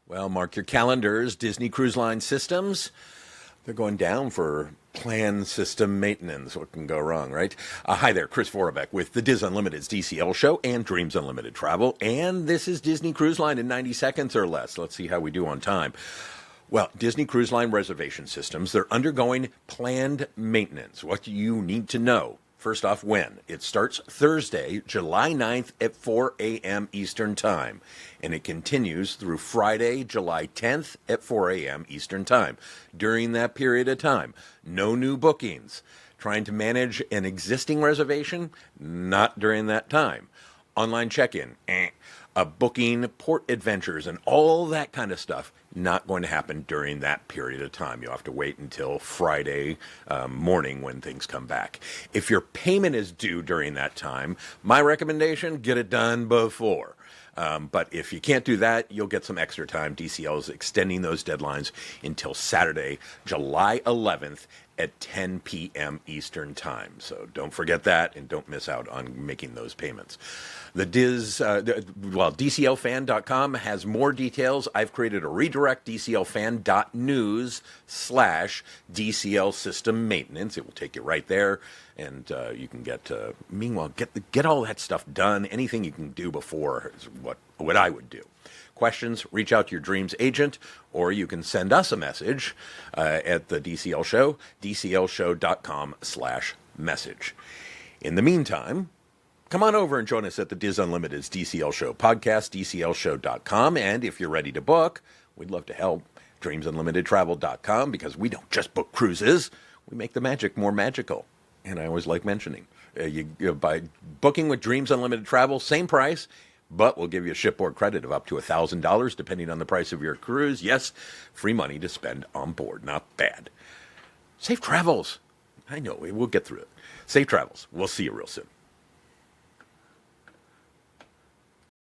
Well, mark your calendars. Disney Cruise Line systems, they're going down for planned system maintenance. What can go wrong, right? Hi there, Chris Vorbeck with the Diz Unlimited's DCL show and Dreams Unlimited Travel. And this is Disney Cruise Line in 90 seconds or less. Let's see how we do on time. Well, Disney Cruise Line reservation systems, they're undergoing planned maintenance. What do you need to know? First off, when? It starts Thursday, July 9th at 4 a.m. Eastern Time, and it continues through Friday, July 10th at 4 a.m. Eastern Time. During that period of time, no new bookings. Trying to manage an existing reservation? Not during that time. Online check-in? Booking port adventures and all that kind of stuff, not going to happen during that period of time. You'll have to wait until Friday morning when things come back. If your payment is due during that time, my recommendation, get it done before. But if you can't do that, you'll get some extra time. DCL is extending those deadlines until Saturday, July 11th at 10 p.m. Eastern Time. So don't forget that and don't miss out on making those payments. DCLfan.com has more details. I've created a redirect, dclfan.news /DCLsystemmaintenance. It will take you right there, and you can get all that stuff done. Anything you can do before is what I would do. Questions, reach out to your dreams agent, or you can send us a message at the DCL show, dclshow.com/message. In the meantime, come on over and join us at the Diz Unlimited's DCL Show podcast, dclshow.com. And if you're ready to book, we'd love to help. DreamsUnlimitedTravel.com, because we don't just book cruises, we make the magic more magical. And I always like mentioning, by booking with Dreams Unlimited Travel, same price, but we'll give you a shipboard credit of up to $1,000 depending on the price of your cruise. Yes, free money to spend on board. Not bad. Safe travels. I know, we'll get through it. Safe travels. We'll see you real soon.